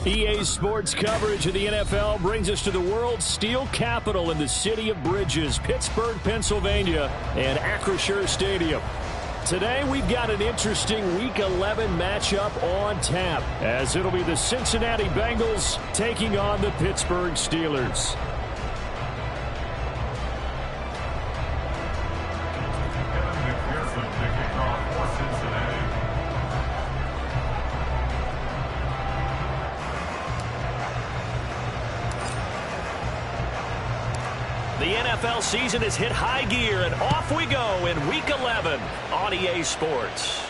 EA Sports coverage of the NFL brings us to the world's steel capital in the city of bridges, Pittsburgh, Pennsylvania, and Acrisure Stadium. Today, we've got an interesting Week 11 matchup on tap, as it'll be the Cincinnati Bengals taking on the Pittsburgh Steelers. The NFL season has hit high gear, and off we go in Week 11 on EA Sports.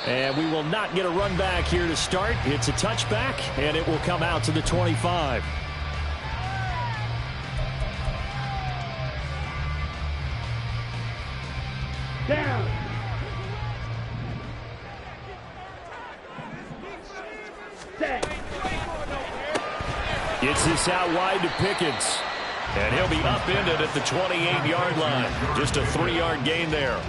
And we will not get a run back here to start. It's a touchback, and it will come out to the 25. Down. Set. Gets this out wide to Pickens. And he'll be upended at the 28-yard line. Just a 3-yard gain there.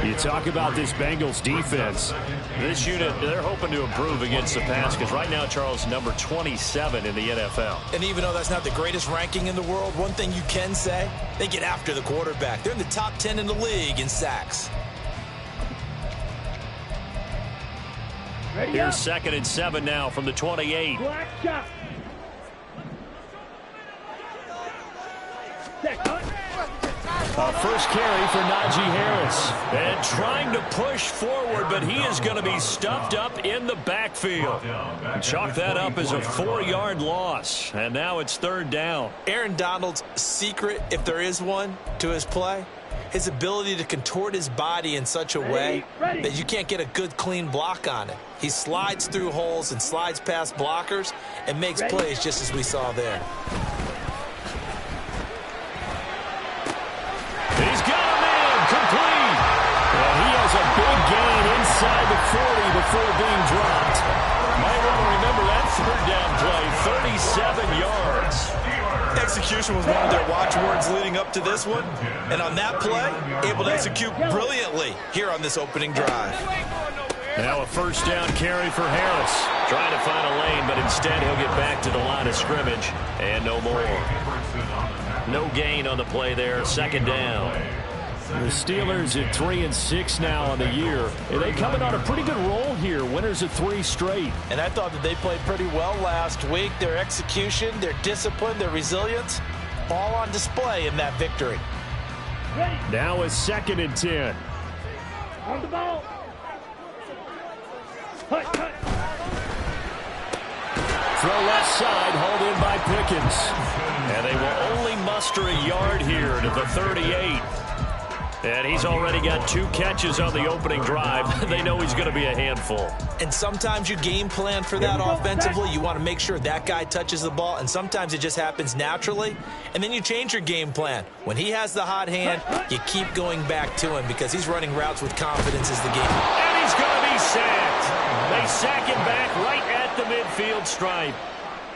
You talk about this Bengals defense. This unit, they're hoping to improve against the pass because right now, Charles, number 27 in the NFL. And even though that's not the greatest ranking in the world, one thing you can say, they get after the quarterback. They're in the top 10 in the league in sacks. Here's 2nd and 7 now from the 28. Black shot. A first carry for Najee Harris. And trying to push forward, but he is going to be stuffed up in the backfield. Chalk that up as a 4-yard loss. And now it's 3rd down. Aaron Donald's secret, if there is one, to his play, his ability to contort his body in such a way that you can't get a good, clean block on it. He slides through holes and slides past blockers and makes plays just as we saw there. He's got a man complete. Well, he has a big gain inside the 40 before being dropped. Might want to remember that 3rd down play, 37 yards. Execution was one of their watchwords leading up to this one. And on that play, able to execute brilliantly here on this opening drive. Now a 1st down carry for Harris. Trying to find a lane, but instead he'll get back to the line of scrimmage. And no more. No gain on the play there. 2nd down. The Steelers at 3-6 now on the year. They coming on a pretty good roll here. Winners of 3 straight. And I thought that they played pretty well last week. Their execution, their discipline, their resilience, all on display in that victory. Now a 2nd and 10. On the ball. Hut, hut. Throw left side, hauled in by Pickens. And they will only muster a yard here to the 38. And he's already got 2 catches on the opening drive. They know he's going to be a handful. And sometimes you game plan for that offensively. You want to make sure that guy touches the ball. And sometimes it just happens naturally. And then you change your game plan. When he has the hot hand, you keep going back to him because he's running routes with confidence as the game. And he's going to be sacked. They sack him back right at the midfield stripe.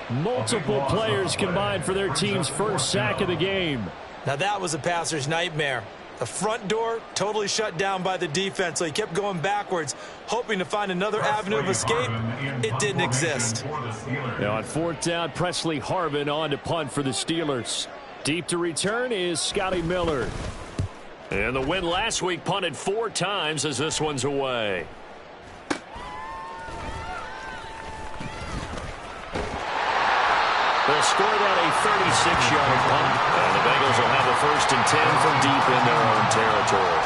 Multiple players combined for their team's first sack of the game. Now that was a passer's nightmare. The front door totally shut down by the defense, so he kept going backwards, hoping to find another avenue of escape. It didn't exist. Now on 4th down, Presley Harvin on to punt for the Steelers. Deep to return is Scotty Miller. And the win last week punted 4 times as this one's away. They'll they'll score that a 36-yard punt. And the Bengals will have a 1st and 10 from deep in their own territory.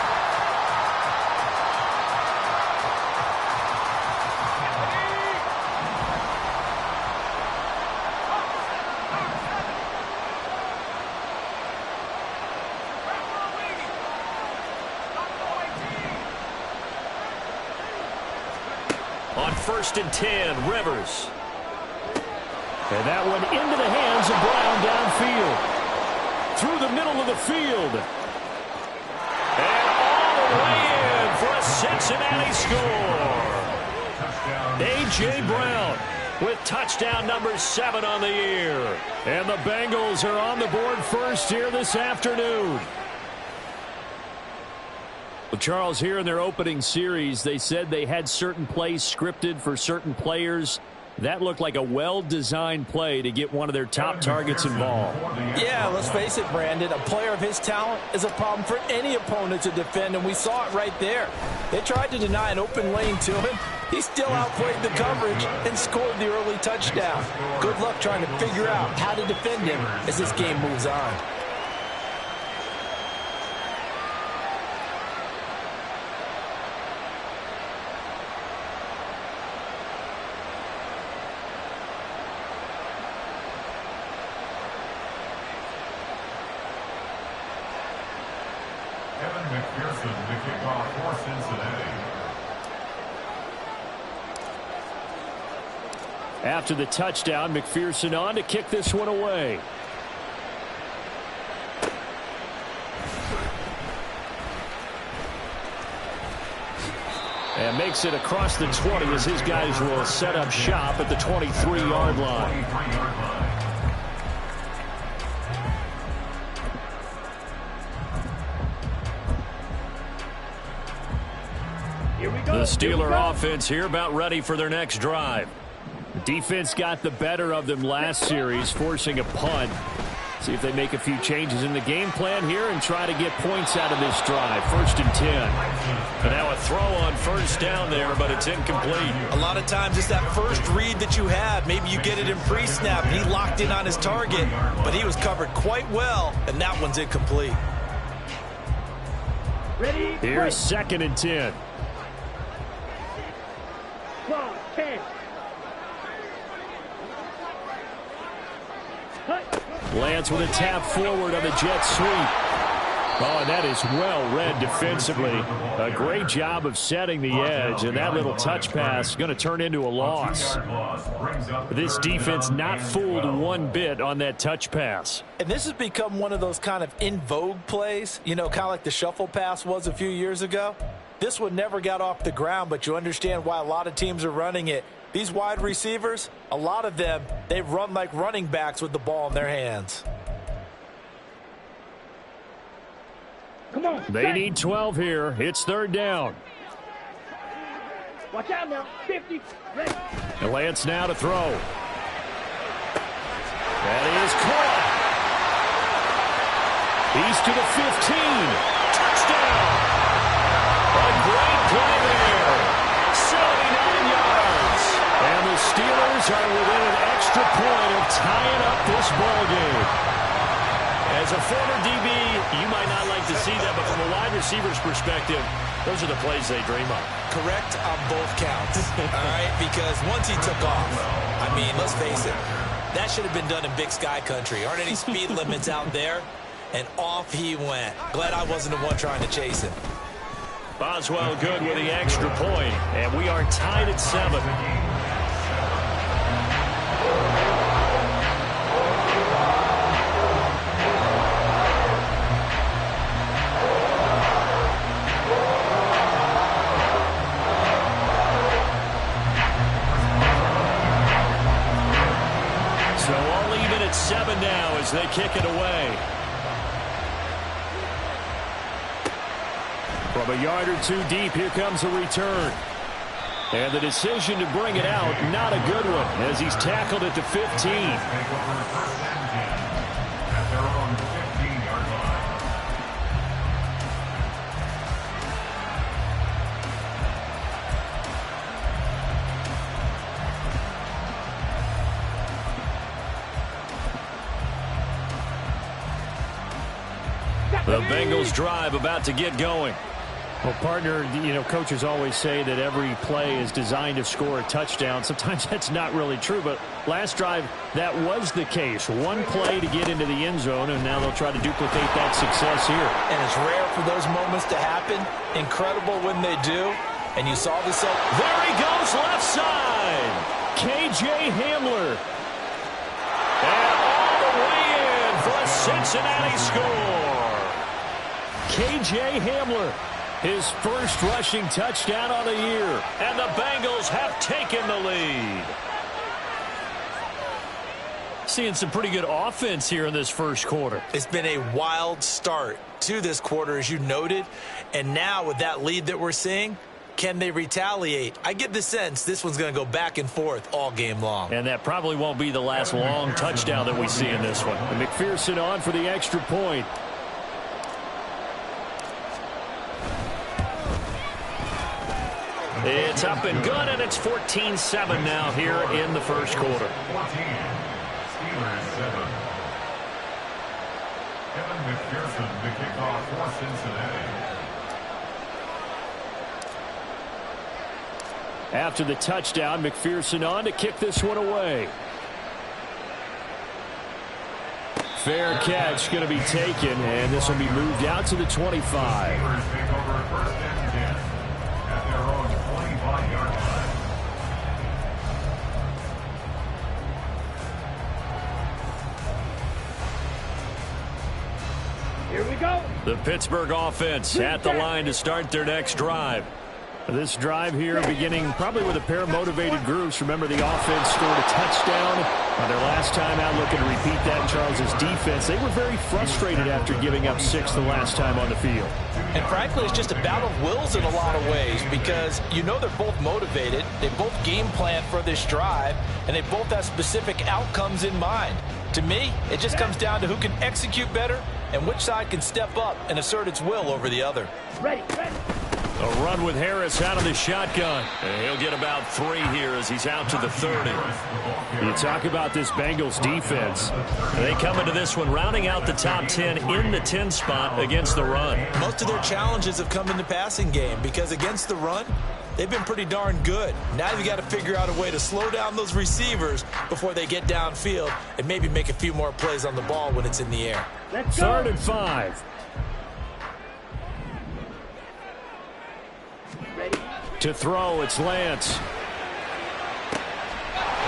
On 1st and 10, Rivers. And that one into the hands of Brown downfield. Through the middle of the field. And all the way in for a Cincinnati score. A.J. Brown with touchdown number 7 on the year. And the Bengals are on the board first here this afternoon. Well, Charles, here in their opening series, they said they had certain plays scripted for certain players. That looked like a well-designed play to get one of their top targets involved. Yeah, let's face it, Brandon. A player of his talent is a problem for any opponent to defend, and we saw it right there. They tried to deny an open lane to him. He still outplayed the coverage and scored the early touchdown. Good luck trying to figure out how to defend him as this game moves on. McPherson to kick off for Cincinnati. After the touchdown, McPherson on to kick this one away. And makes it across the 20 as his guys will set up shop at the 23-yard line. The Steeler offense here about ready for their next drive. The defense got the better of them last series, forcing a punt. See if they make a few changes in the game plan here and try to get points out of this drive. 1st and 10. And now a throw on 1st down there, but it's incomplete. A lot of times it's that first read that you have. Maybe you get it in pre-snap. He locked in on his target, but he was covered quite well, and that one's incomplete. Ready? Here's 2nd and 10. 10. Lance with a tap forward on the jet sweep. Oh, and that is well read defensively. A great job of setting the edge, and that little touch pass going to turn into a loss. This defense not fooled one bit on that touch pass. And this has become one of those kind of in vogue plays, you know, kind of like the shuffle pass was a few years ago. This one never got off the ground, but you understand why a lot of teams are running it. These wide receivers, a lot of them, they run like running backs with the ball in their hands. Come on. They need 12 here. It's 3rd down. Watch out now. 50. Ready. And Lance now to throw. That is caught. He's to the 15. Touchdown. A great play there. 79 yards. And the Steelers are within an extra point of tying up this ball game. As a former DB, you might not like to see that, but from a wide receiver's perspective, those are the plays they dream of. Correct on both counts, all right? Because once he took off, I mean, let's face it, that should have been done in Big Sky country. Aren't any speed limits out there? And off he went. Glad I wasn't the one trying to chase him. Boswell good with the extra point, and we are tied at 7. So all even at 7 now as they kick it away. From a yard or two deep, here comes a return. And the decision to bring it out, not a good one, as he's tackled at the 15. The Bengals drive about to get going. Well, partner, coaches always say that every play is designed to score a touchdown. Sometimes that's not really true, but last drive, that was the case. One play to get into the end zone, and now they'll try to duplicate that success here. And it's rare for those moments to happen. Incredible when they do. And you saw this. There he goes, left side. KJ Hamler. And all the way in for a Cincinnati score. KJ Hamler. His first rushing touchdown on the year. And the Bengals have taken the lead. Seeing some pretty good offense here in this first quarter. It's been a wild start to this quarter, as you noted. And now with that lead that we're seeing, can they retaliate? I get the sense this one's going to go back and forth all game long. And that probably won't be the last long touchdown that we see in this one. And McPherson on for the extra point. It's up and good, and it's 14-7 now here in the first quarter. 14, Steelers 7. Kevin McPherson, the kickoff for Cincinnati. After the touchdown, McPherson on to kick this one away. Fair catch going to be taken, and this will be moved out to the 25. Steelers take over first and 10 at their own 25-yard line. Here we go. The Pittsburgh offense at the line to start their next drive. This drive here beginning probably with a pair of motivated groups. Remember, the offense scored a touchdown on their last time out, looking to repeat that in Charles's defense. They were very frustrated after giving up 6 the last time on the field. And frankly, it's just a battle of wills in a lot of ways, because they're both motivated, they both game plan for this drive, and they both have specific outcomes in mind. To me, it just comes down to who can execute better and which side can step up and assert its will over the other. Ready. A run with Harris out of the shotgun. And he'll get about 3 here as he's out to the 30. You talk about this Bengals defense. They come into this one rounding out the top 10 in the 10 spot against the run. Most of their challenges have come in the passing game, because against the run, they've been pretty darn good. Now you got to figure out a way to slow down those receivers before they get downfield and maybe make a few more plays on the ball when it's in the air. Let's go. 3rd and 5. Ready. To throw, it's Lance.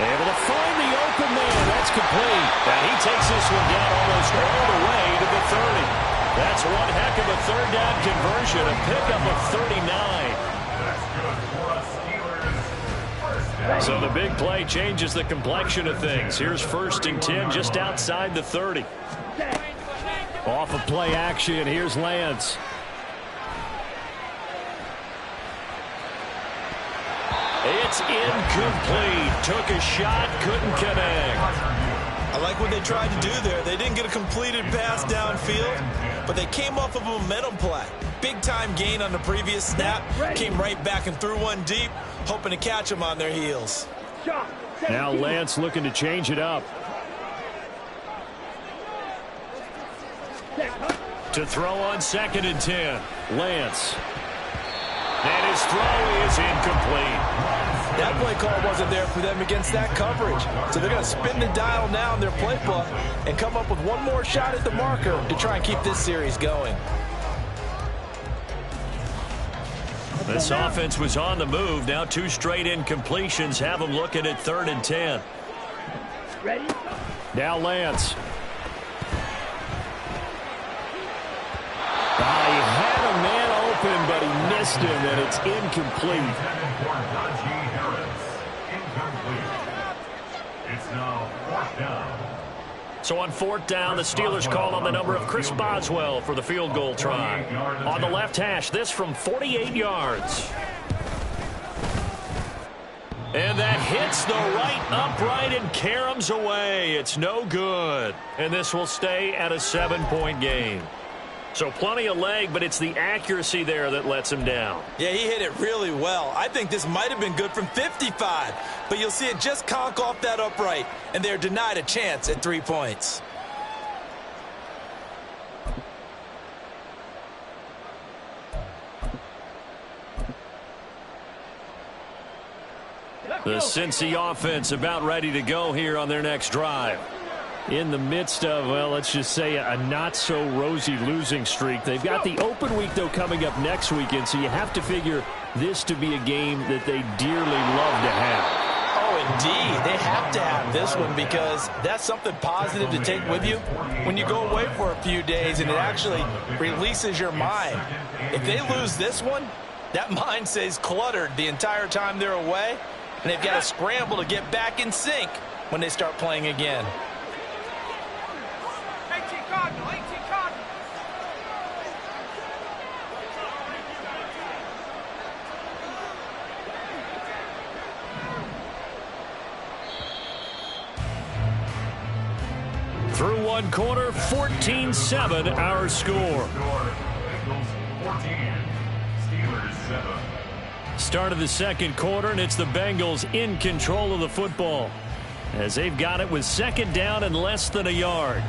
Able to find the open man. That's complete. And he takes this one down almost all the way to the 30. That's one heck of a 3rd down conversion, a pickup of 39. That's good for us Steelers. First down. So the big play changes the complexion of things. Here's 1st and 10 just outside the 30. Off of play action, here's Lance. It's incomplete. Took a shot, couldn't connect. I like what they tried to do there. They didn't get a completed pass downfield, but they came off of a momentum play. Big-time gain on the previous snap. Came right back and threw one deep, hoping to catch them on their heels. Now Lance looking to change it up. To throw on 2nd and 10. Lance. And his throw is incomplete. That play call wasn't there for them against that coverage. So they're going to spin the dial now in their playbook and come up with one more shot at the marker to try and keep this series going. This offense was on the move. Now 2 straight incompletions have them looking at 3rd and 10. Ready. Now Lance. He had a man open, but he missed him, and it's incomplete. Intended for Najee Harris. Incomplete. It's now 4th down. So on 4th down, the Steelers call on the number of Chris Boswell for the field goal try. On the left hash, this from 48 yards. And that hits the right upright and caroms away. It's no good. And this will stay at a 7-point game. So plenty of leg, but it's the accuracy there that lets him down. Yeah, he hit it really well. I think this might have been good from 55, but you'll see it just conk off that upright, and they're denied a chance at 3 points. The Cincy offense about ready to go here on their next drive. In the midst of, well, let's just say a not-so-rosy losing streak. They've got the open week, though, coming up next weekend, so you have to figure this to be a game that they dearly love to have. Oh, indeed. They have to have this one because that's something positive to take with you when you go away for a few days, and it actually releases your mind. If they lose this one, that mind stays cluttered the entire time they're away, and they've got to scramble to get back in sync when they start playing again. 18 Cardinal, 18 Cardinal. Through one quarter, 14-7 our score. Bengals 14, Steelers 7. Start of the second quarter, and it's the Bengals in control of the football as they've got it with second down and less than a yard.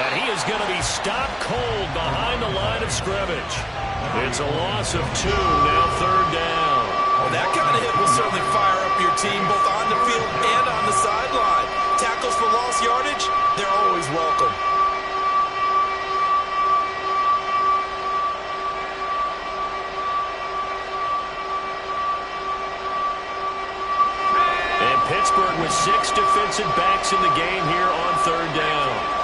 And he is going to be stopped cold behind the line of scrimmage. It's a loss of 2, now third down. Well, that kind of hit will certainly fire up your team both on the field and on the sideline. Tackles for lost yardage, they're always welcome. And Pittsburgh with 6 defensive backs in the game here on third down.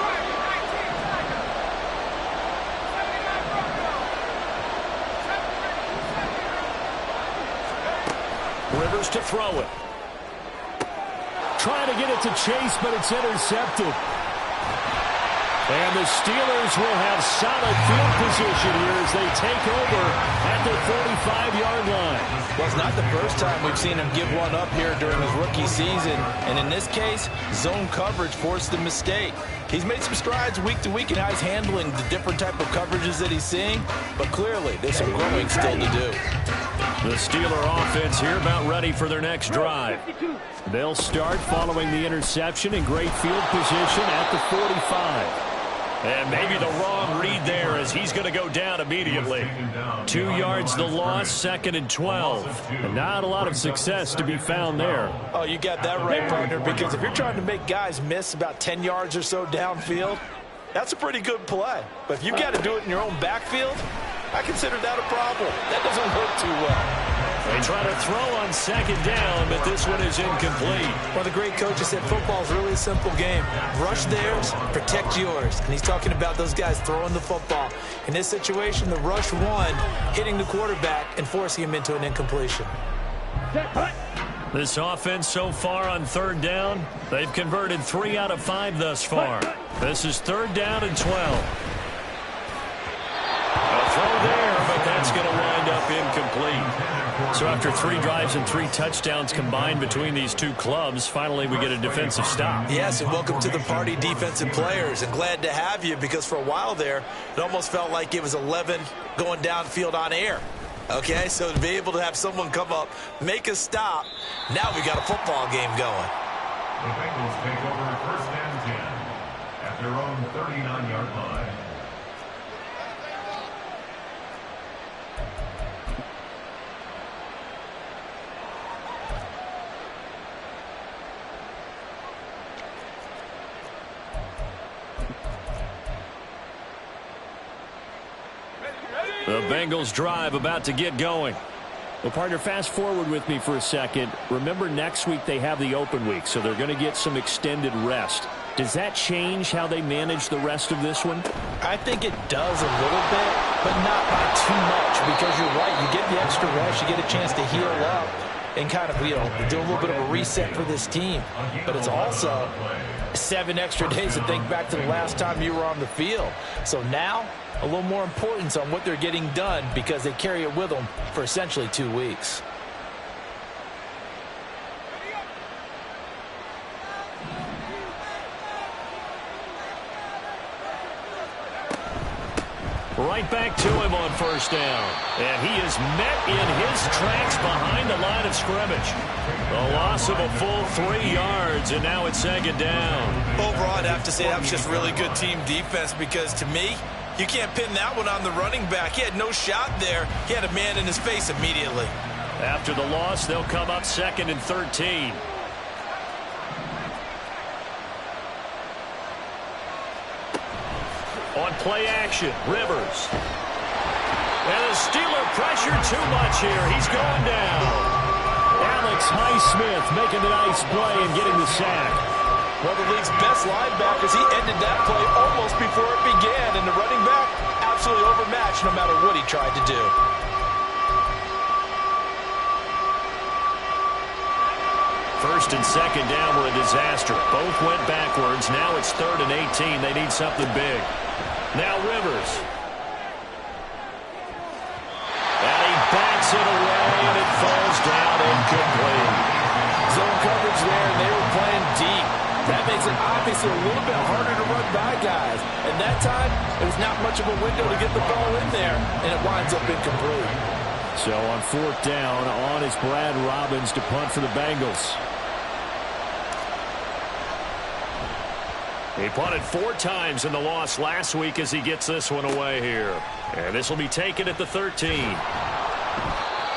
Rivers to throw it. Trying to get it to Chase, but it's intercepted. And the Steelers will have solid field position here as they take over at their 45-yard line. Well, it's not the first time we've seen him give one up here during his rookie season. And in this case, zone coverage forced the mistake. He's made some strides week to week in how he's handling the different type of coverages that he's seeing. But clearly, there's some growing still to do. The Steeler offense here about ready for their next drive. They'll start following the interception in great field position at the 45. And maybe the wrong read there as he's going to go down immediately. 2 yards the loss, 2nd and 12. And not a lot of success to be found there. Oh, you got that right, partner, because if you're trying to make guys miss about 10 yards or so downfield, that's a pretty good play. But if you got to do it in your own backfield, I consider that a problem. That doesn't work too well. They try to throw on 2nd down, but this one is incomplete. Well, the great coach has said football is really a simple game. Rush theirs, protect yours. And he's talking about those guys throwing the football. In this situation, the rush one, hitting the quarterback and forcing him into an incompletion. This offense so far on 3rd down, they've converted 3 out of 5 thus far. This is 3rd down and 12. A throw there, but that's going to wind up incomplete. So after 3 drives and 3 touchdowns combined between these two clubs, finally we get a defensive stop. Yes, and welcome to the party, defensive players. And glad to have you because for a while there, it almost felt like it was 11 going downfield on air. Okay, so to be able to have someone come up, make a stop, now we got a football game going. The Bengals take over 1st and 10 at their own 39-yard line. The Bengals drive about to get going. Well, partner, fast forward with me for a second. Remember, next week they have the open week, so they're going to get some extended rest. Does that change how they manage the rest of this one? I think it does a little bit, but not by too much because you're right. You get the extra rest. You get a chance to heal up and kind of, do a little bit of a reset for this team. But it's also 7 extra days to think back to the last time you were on the field. So now, a little more importance on what they're getting done because they carry it with them for essentially 2 weeks. Right back to him on first down. And he is met in his tracks behind the line of scrimmage. A loss of a full 3 yards, and now it's second down. Overall, I'd have to say that was just really good team defense because, to me, you can't pin that one on the running back. He had no shot there. He had a man in his face immediately. After the loss, they'll come up 2nd and 13. On play action, Rivers. And the Steeler pressure too much here. He's going down. Alex Highsmith making the nice play and getting the sack. One of the league's best linebackers. He ended that play almost before it began. And the running back, absolutely overmatched no matter what he tried to do. First and second down were a disaster. Both went backwards. Now it's 3rd and 18. They need something big. Now Rivers. And he backs it away, and it falls down incomplete. Zone coverage there, and they were playing deep. That makes it obviously a little bit harder to run by guys. And that time, it was not much of a window to get the ball in there, and it winds up incomplete. So on 4th down, on is Brad Robbins to punt for the Bengals. He punted 4 times in the loss last week as he gets this one away here. And this will be taken at the 13.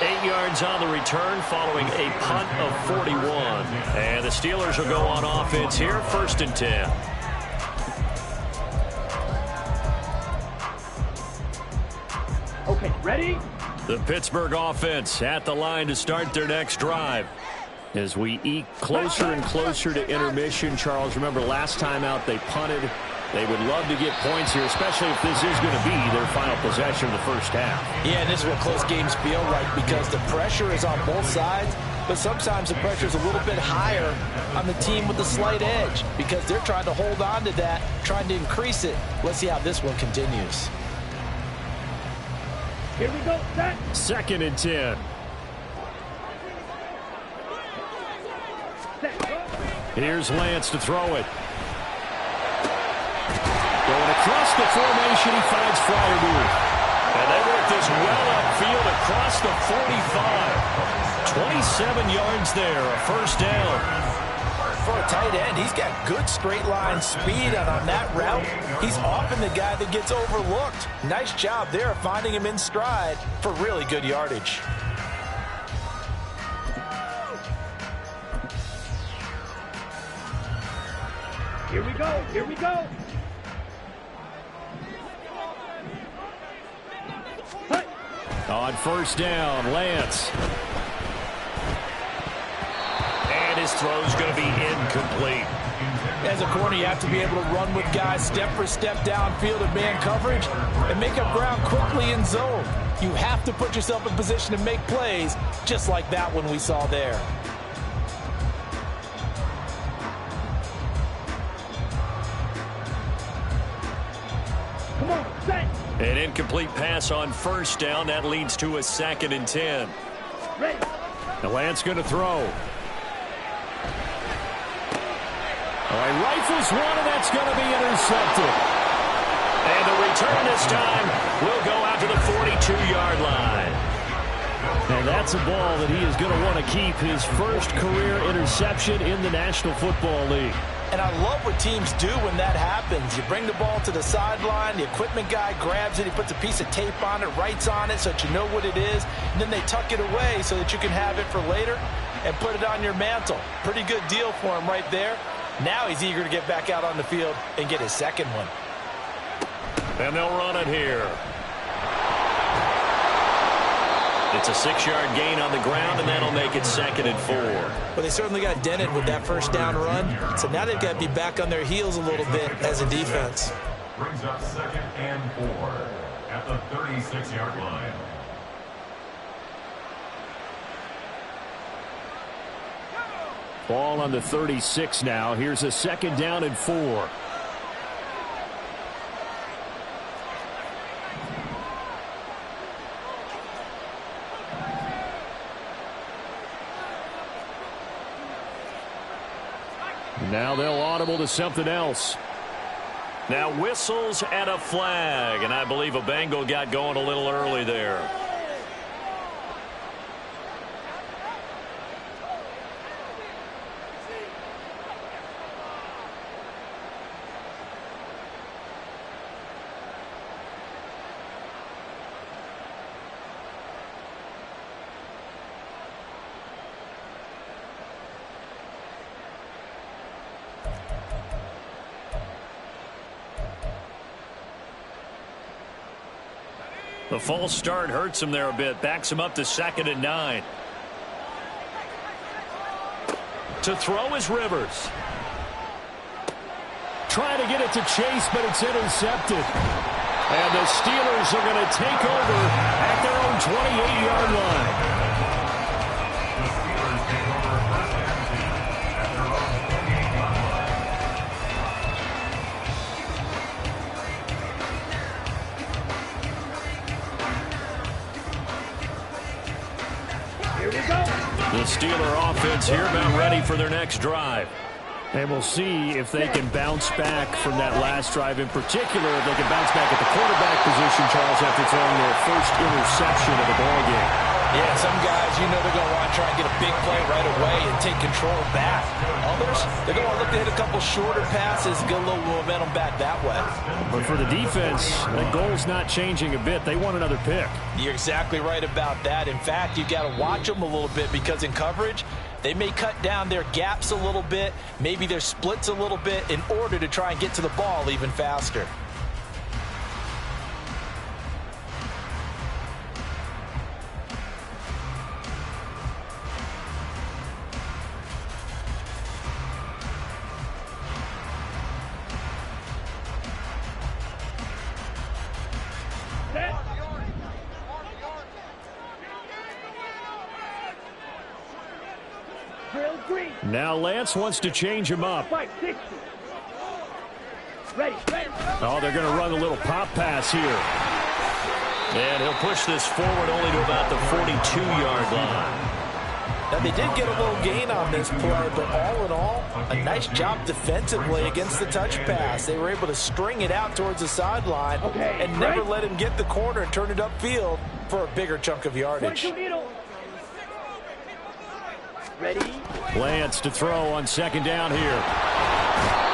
8 yards on the return following a punt of 41. And the Steelers will go on offense here, 1st and 10. Okay, ready? The Pittsburgh offense at the line to start their next drive. As we eke closer and closer to intermission, Charles, remember last time out they punted. They would love to get points here, especially if this is going to be their final possession of the first half. Yeah, and this is what close games feel like because the pressure is on both sides, but sometimes the pressure is a little bit higher on the team with the slight edge because they're trying to hold on to that, trying to increase it. Let's see how this one continues. Here we go, set. 2nd and 10. Here's Lance to throw it. Going across the formation, he finds Freiermuth. And they work this well upfield across the 45. 27 yards there, a first down. For a tight end, he's got good straight line speed, and on that route, he's often the guy that gets overlooked. Nice job there of finding him in stride for really good yardage. Here we go, here we go. On first down, Lance. And his throw's going to be incomplete. As a corner, you have to be able to run with guys step for step downfield in man coverage and make up ground quickly in zone. You have to put yourself in position to make plays, just like that one we saw there. Come on, set. An incomplete pass on first down. That leads to a 2nd and 10. Ready. Now Lance going to throw. All right, rifles one, and that's going to be intercepted. And the return this time will go out to the 42-yard line. And that's a ball that he is going to want to keep, his first career interception in the National Football League. And I love what teams do when that happens. You bring the ball to the sideline, the equipment guy grabs it, he puts a piece of tape on it, writes on it so that you know what it is, and then they tuck it away so that you can have it for later and put it on your mantle. Pretty good deal for him right there. Now he's eager to get back out on the field and get his second one. And they'll run it here. It's a 6-yard gain on the ground, and that'll make it 2nd and 4. Well, they certainly got dented with that first down run, so now they've got to be back on their heels a little bit as a defense. Brings up 2nd and 4 at the 36-yard line. Ball on the 36 now. Here's a 2nd down and 4. Now they'll audible to something else. Now whistles and a flag, and I believe a Bengal got going a little early there. The false start hurts him there a bit. Backs him up to 2nd and 9. To throw is Rivers. Trying to get it to Chase, but it's intercepted. And the Steelers are going to take over at their own 28-yard line. The Steeler offense here about ready for their next drive. And we'll see if they can bounce back from that last drive in particular, if they can bounce back at the quarterback position, Charles, after throwing their first interception of the ballgame. Yeah, some guys, you know they're going to want to try and get a big play right away and take control back. Others, they're going to look to hit a couple shorter passes, get a little momentum back that way. But for the defense, that goal's not changing a bit. They want another pick. You're exactly right about that. In fact, you got to watch them a little bit because in coverage, they may cut down their gaps a little bit, maybe their splits a little bit in order to try and get to the ball even faster. Now Lance wants to change him up. Ready. Oh, they're going to run a little pop pass here. And he'll push this forward only to about the 42-yard line. Now, they did get a little gain on this play, but all in all, a nice job defensively against the touch pass. They were able to string it out towards the sideline and never let him get the corner and turn it upfield for a bigger chunk of yardage. Ready. Lance to throw on 2nd down here.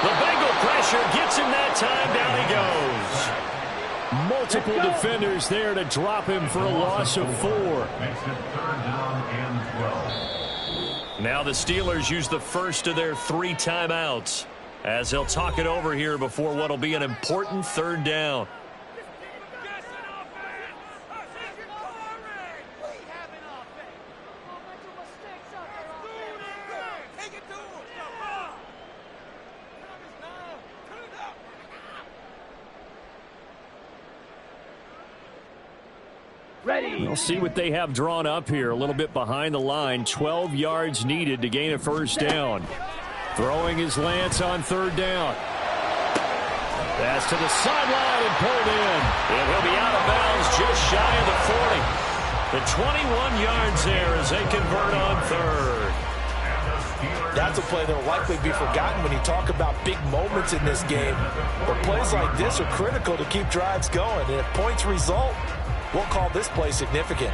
The Bengal pressure gets him that time. Down he goes. Multiple defenders there to drop him for a loss of 4. Makes it 3rd down and 12. Now the Steelers use the first of their 3 timeouts as they'll talk it over here before what will be an important 3rd down. We'll see what they have drawn up here. A little bit behind the line. 12 yards needed to gain a 1st down. Throwing his Lance on 3rd down. Pass to the sideline and pulled in. And he'll be out of bounds just shy of the 40. The 21 yards there as they convert on 3rd. That's a play that will likely be forgotten when you talk about big moments in this game. But plays like this are critical to keep drives going. And if points result, we'll call this play significant.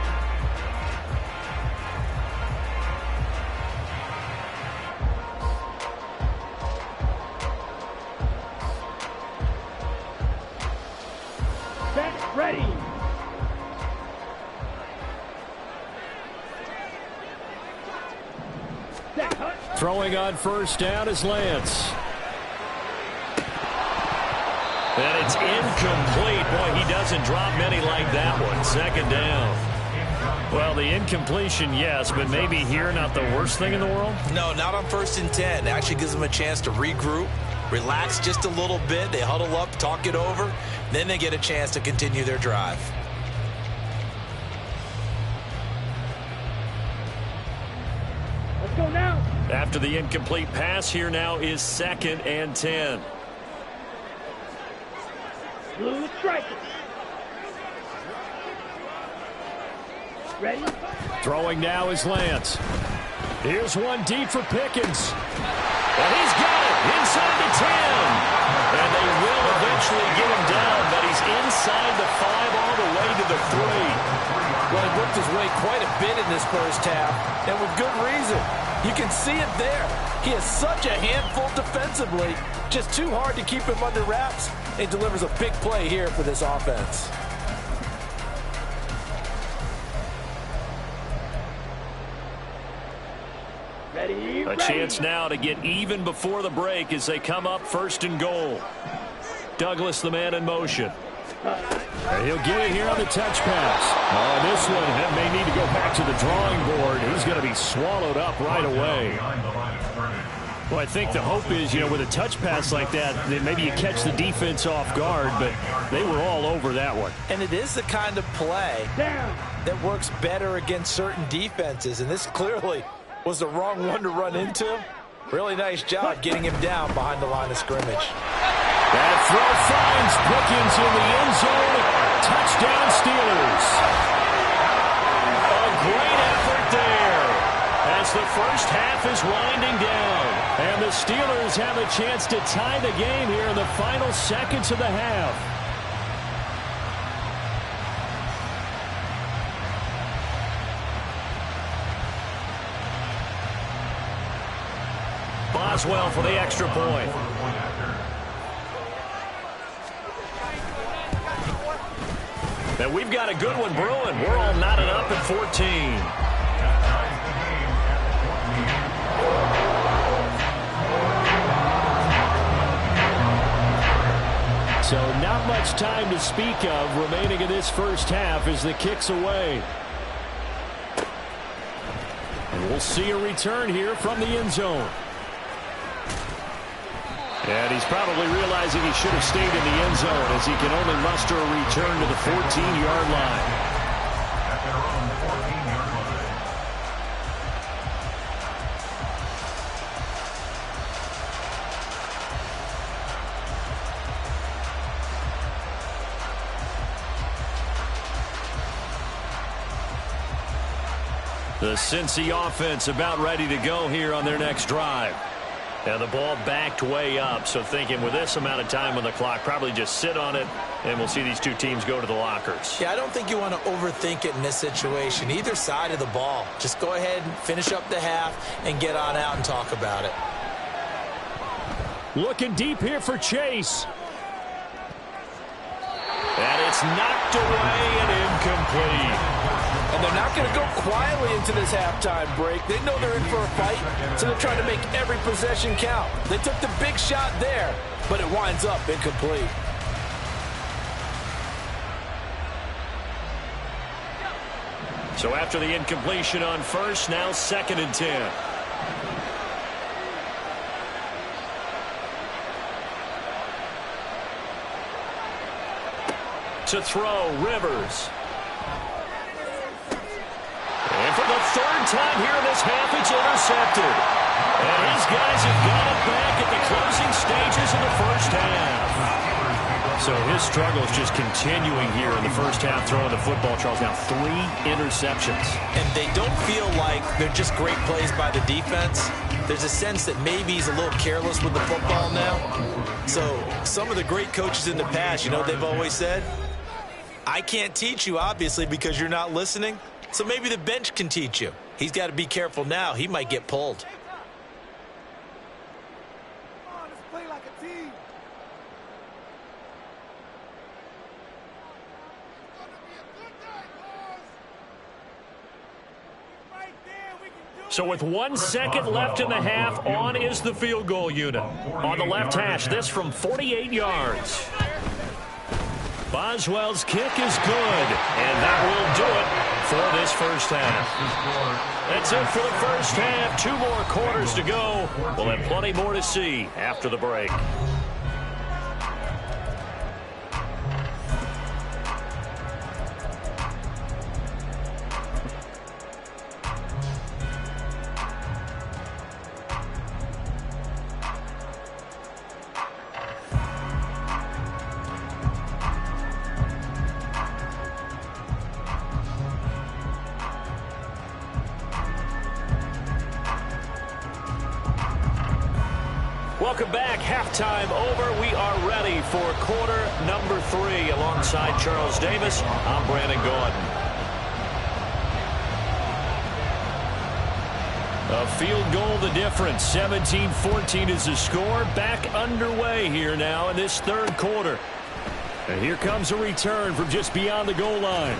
Set. Ready. Set. Throwing on 1st down is Lance. And it's incomplete. Boy, he doesn't drop many like that one. 2nd down. Well, the incompletion, yes, but maybe here not the worst thing in the world? No, not on 1st and 10. It actually gives them a chance to regroup, relax just a little bit. They huddle up, talk it over. Then they get a chance to continue their drive. Let's go now. After the incomplete pass, here now is 2nd and 10. Blue striker. Ready. Throwing now is Lance. Here's one deep for Pickens. And he's got it inside the 10. And they will eventually eventually get him down, but he's inside the 5 all the way to the 3. Well, he worked his way quite a bit in this first half, and with good reason. You can see it there. He is such a handful defensively, just too hard to keep him under wraps, and delivers a big play here for this offense. A chance now to get even before the break as they come up 1st and goal. Douglas, the man in motion. And he'll get it here on the touch pass. Oh, this one may need to go back to the drawing board. He's going to be swallowed up right away. Well, I think the hope is, with a touch pass like that maybe you catch the defense off guard, but they were all over that one. And it is the kind of play that works better against certain defenses, and this clearly was the wrong one to run into. Really nice job getting him down behind the line of scrimmage. That throw finds Pickens in the end zone. Touchdown, Steelers. A great effort there as the first half is winding down. And the Steelers have a chance to tie the game here in the final seconds of the half. Boswell for the extra point. And we've got a good one brewing. We're all knotted up at 14. So not much time to speak of remaining in this first half as the kick's away. And we'll see a return here from the end zone. And he's probably realizing he should have stayed in the end zone as he can only muster a return to the 14-yard line. At their own 14-yard line. The Cincy offense about ready to go here on their next drive. And the ball backed way up, so thinking with this amount of time on the clock, probably just sit on it, and we'll see these two teams go to the lockers. Yeah, I don't think you want to overthink it in this situation. Either side of the ball. Just go ahead and finish up the half and get on out and talk about it. Looking deep here for Chase. And it's knocked away and incomplete. And they're not going to go quietly into this halftime break. They know they're in for a fight, so they're trying to make every possession count. They took the big shot there, but it winds up incomplete. So after the incompletion on first, now 2nd and 10. To throw, Rivers. And for the 3rd time here in this half, it's intercepted. And his guys have got it back at the closing stages of the first half. So his struggles just continuing here in the first half, throwing the football, Charles. Now 3 interceptions. And they don't feel like they're just great plays by the defense. There's a sense that maybe he's a little careless with the football now. So some of the great coaches in the past, they've always said, I can't teach you, obviously, because you're not listening. So maybe the bench can teach you. He's got to be careful now. He might get pulled. So with 1 second left in the half, on is the field goal unit. On the left hash, this from 48 yards. Boswell's kick is good, and that will do it for this first half. That's it for the first half. 2 more quarters to go. We'll have plenty more to see after the break. Welcome back. Halftime over. We are ready for quarter number 3. Alongside Charles Davis, I'm Brandon Gaudin. A field goal the difference. 17-14 is the score. Back underway here now in this third quarter. And here comes a return from just beyond the goal line.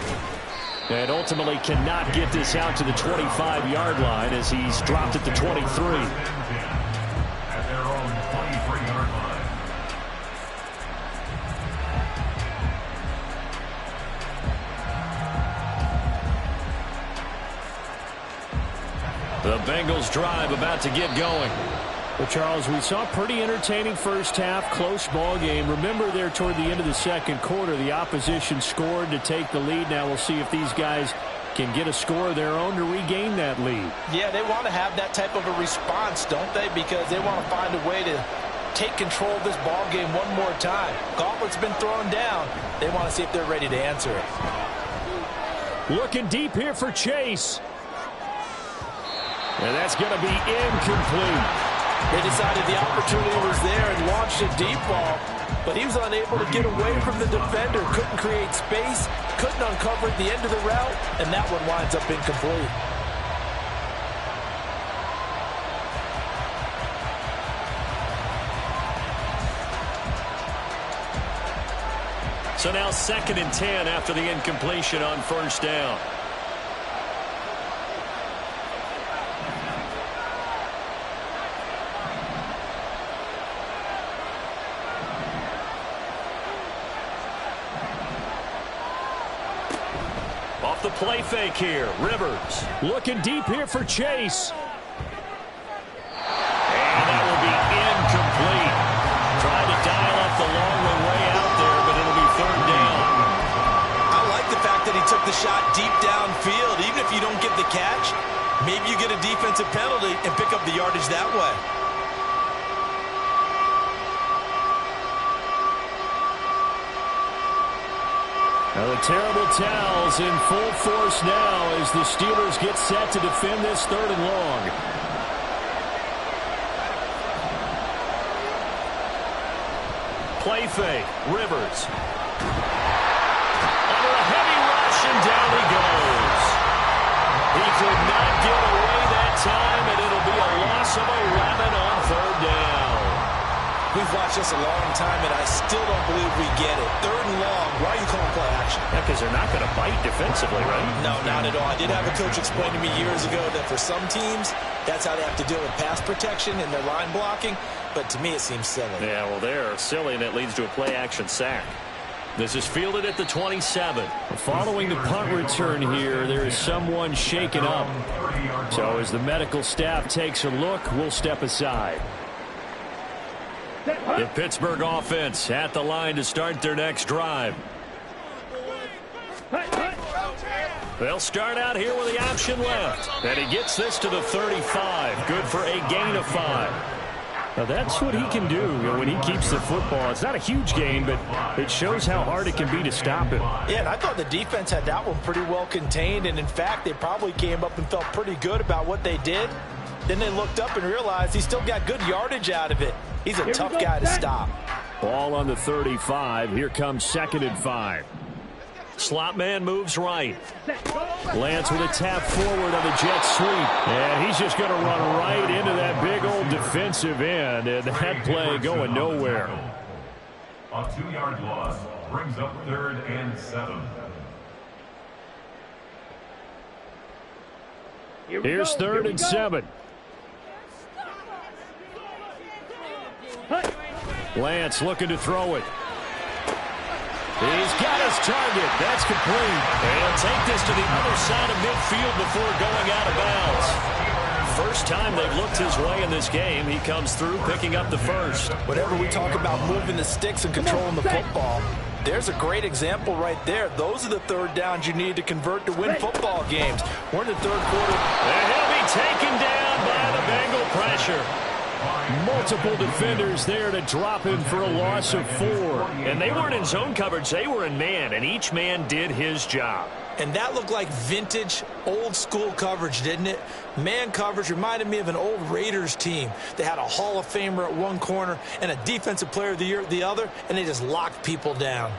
And ultimately cannot get this out to the 25-yard line as he's dropped at the 23. The Bengals drive about to get going. Well, Charles, we saw a pretty entertaining first half, close ball game. Remember there toward the end of the second quarter, the opposition scored to take the lead. Now we'll see if these guys can get a score of their own to regain that lead. Yeah, they want to have that type of a response, don't they? Because they want to find a way to take control of this ball game one more time. Gauntlet's been thrown down. They want to see if they're ready to answer it. Looking deep here for Chase. And that's going to be incomplete. They decided the opportunity was there and launched a deep ball, but he was unable to get away from the defender, couldn't create space, couldn't uncover at the end of the route, and that one winds up incomplete. So now 2nd and 10 after the incompletion on first down. Off the play fake here. Rivers looking deep here for Chase. And that will be incomplete. Trying to dial up the long way out there, but it'll be 3rd down. I like the fact that he took the shot deep downfield. Even if you don't get the catch, maybe you get a defensive penalty and pick up the yardage that way. Now the terrible towels in full force now as the Steelers get set to defend this 3rd and long. Play fake. Rivers. Under a heavy rush, and down he goes. He could not get away that time, and it'll be a loss of 11 on 3rd down. We've watched this a long time, and I still don't believe we get it. 3rd and long. Why are you calling play action? Yeah, because they're not going to bite defensively, right? No, not at all. I did have a coach explain to me years ago that for some teams, that's how they have to deal with pass protection and their line blocking. But to me, it seems silly. Yeah, well, they're silly, and it leads to a play-action sack. This is fielded at the 27. Following the punt return here, there is someone shaken up. So as the medical staff takes a look, we'll step aside. The Pittsburgh offense at the line to start their next drive. They'll start out here with the option left. And he gets this to the 35. Good for a gain of 5. Now that's what he can do when he keeps the football. It's not a huge gain, but it shows how hard it can be to stop him. Yeah, and I thought the defense had that one pretty well contained. And in fact, they probably came up and felt pretty good about what they did. Then they looked up and realized he still got good yardage out of it. He's a tough guy to stop. Ball on the 35. Here comes 2nd and 5. Slot man moves right. Lance with a tap forward on the jet sweep. And he's just going to run right into that big old defensive end. And that play going nowhere. A 2-yard loss brings up 3rd and 7. Here's 3rd and 7. Lance looking to throw it. He's got his target. That's complete. And he'll take this to the other side of midfield before going out of bounds. First time they've looked his way in this game. He comes through picking up the first. Whenever we talk about moving the sticks and controlling the football, there's a great example right there. Those are the 3rd downs you need to convert to win football games. We're in the 3rd quarter. And he'll be taken down by the Bengal pressure. Multiple defenders there to drop him for a loss of 4. And they weren't in zone coverage. They were in man, and each man did his job. And that looked like vintage, old-school coverage, didn't it? Man coverage reminded me of an old Raiders team. They had a Hall of Famer at one corner and a Defensive Player of the Year at the other, and they just locked people down.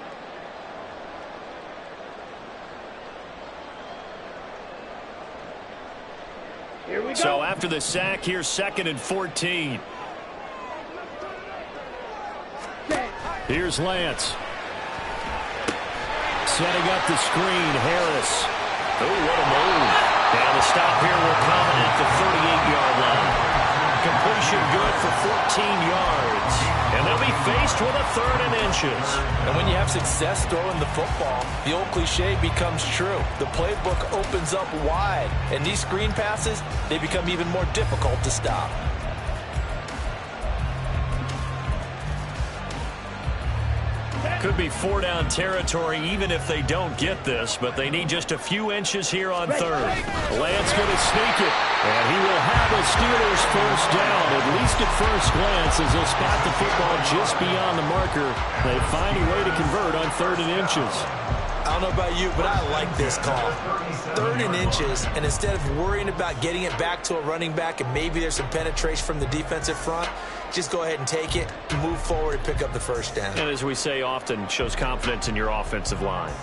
Here we go. So after the sack, here's 2nd and 14. Here's Lance. Setting up the screen, Harris. Oh, what a move. And the stop here will come at the 38-yard line. Completion good for 14 yards. And they'll be faced with a 3rd and inches. And when you have success throwing the football, the old cliche becomes true. The playbook opens up wide. And these screen passes, they become even more difficult to stop. Could be 4-down territory even if they don't get this, but they need just a few inches here on 3rd. Lance going to sneak it, and he will have a Steelers 1st down, at least at first glance, as they'll spot the football just beyond the marker. They find a way to convert on 3rd and inches. I don't know about you, but I like this call. 3rd and inches, and instead of worrying about getting it back to a running back and maybe there's some penetration from the defensive front, just go ahead and take it, move forward, and pick up the 1st down. And as we say often, shows confidence in your offensive line.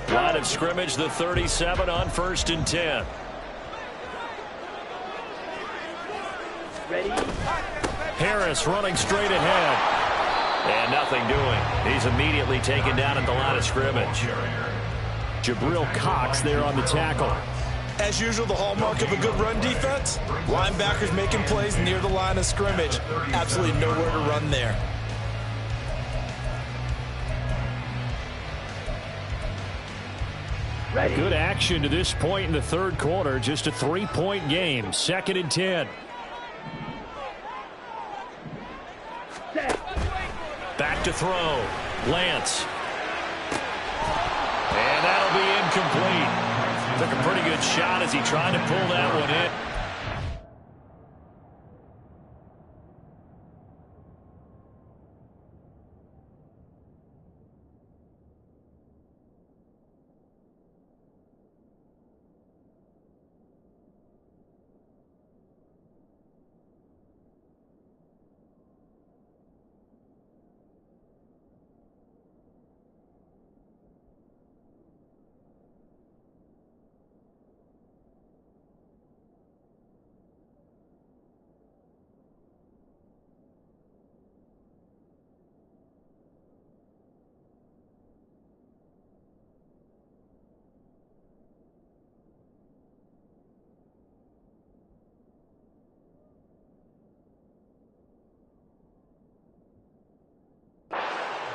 Line of scrimmage, the 37 on 1st and 10. Ready? Harris running straight ahead. And nothing doing. He's immediately taken down at the line of scrimmage. Jabril Cox there on the tackle. As usual, the hallmark of a good run defense, linebackers making plays near the line of scrimmage. Absolutely nowhere to run there. Ready. Good action to this point in the 3rd quarter. Just a 3-point game. 2nd and 10. Set. Back to throw. Lance. And that'll be incomplete. Took a pretty good shot as he tried to pull that one in.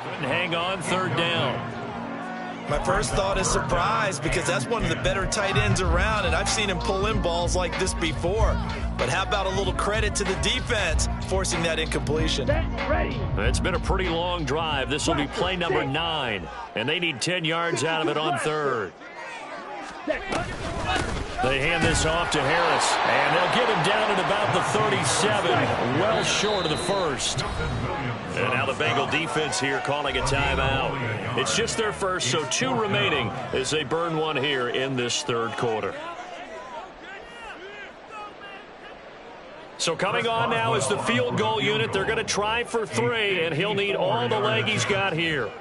Couldn't hang on 3rd down. My first thought is surprise because that's one of the better tight ends around, and I've seen him pull in balls like this before. But how about a little credit to the defense forcing that incompletion? Set. Ready. It's been a pretty long drive. This will be play number 9, and they need 10 yards out of it on 3rd. Set. They hand this off to Harris, and they'll get him down at about the 37, well short of the 1st. And now the Bengal defense here calling a timeout. It's just their first, so 2 remaining as they burn one here in this 3rd quarter. So coming on now is the field goal unit. They're going to try for 3, and he'll need all the leg he's got here.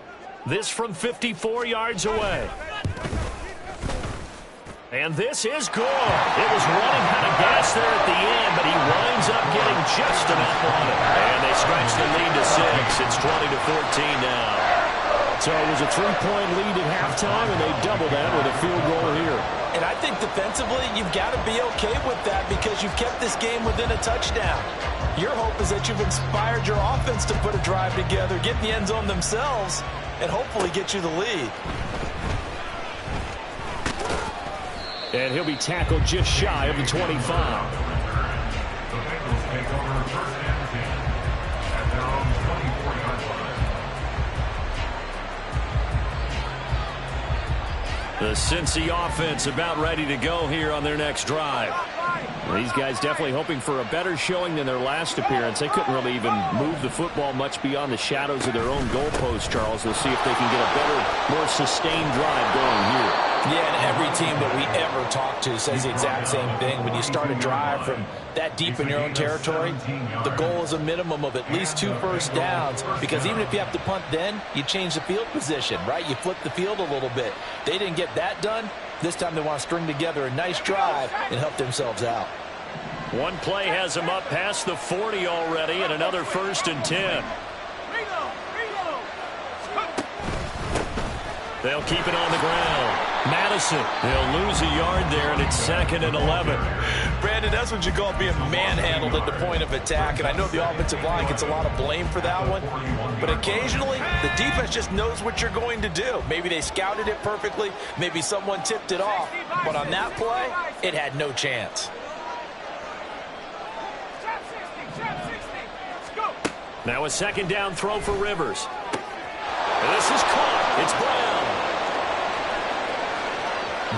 This from 54 yards away. And this is good. It was running out of gas there at the end, but he winds up getting just enough on it. And they stretch the lead to 6. It's 20-14 now. So it was a 3-point lead at halftime, and they double that with a field goal here. And I think defensively, you've got to be okay with that because you've kept this game within a touchdown. Your hope is that you've inspired your offense to put a drive together, get in the end zone themselves, and hopefully get you the lead. And he'll be tackled just shy of the 25. The Bengals take over 1st and 10 at their own 24-yard line. The Cincy offense about ready to go here on their next drive. These guys definitely hoping for a better showing than their last appearance. They couldn't really even move the football much beyond the shadows of their own goalpost, Charles. They'll see if they can get a better, more sustained drive going here. Yeah, and every team that we ever talk to says the exact same thing. When you start a drive from that deep in your own territory, the goal is a minimum of at least 2 first downs, because even if you have to punt then, you change the field position, right? You flip the field a little bit. They didn't get that done. This time they want to string together a nice drive and help themselves out. One play has them up past the 40 already, and another 1st and 10. They'll keep it on the ground. Madison, they'll lose a yard there, and it's 2nd and 11. Brandon, that's what you call being manhandled at the point of attack, and I know the offensive line gets a lot of blame for that one, but occasionally the defense just knows what you're going to do. Maybe they scouted it perfectly, maybe someone tipped it off, but on that play, it had no chance. Now a 2nd down throw for Rivers. This is caught. It's Brown.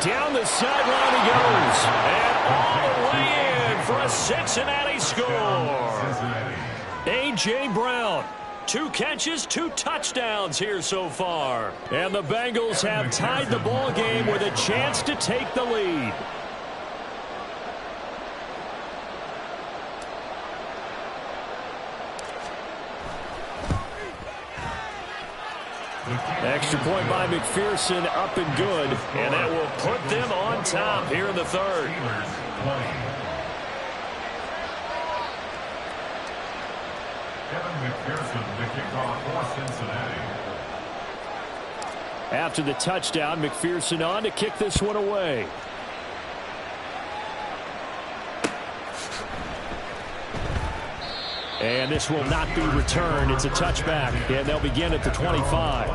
Down the sideline he goes. And all the way in for a Cincinnati score. A.J. Brown. 2 catches, 2 touchdowns here so far. And the Bengals have tied the ball game with a chance to take the lead. Extra point by McPherson, up and good, and that will put them on top here in the 3rd. Kevin McPherson, the kickoff for Cincinnati. After the touchdown, McPherson on to kick this one away. And this will not be returned. It's a touchback, and they'll begin at the 25.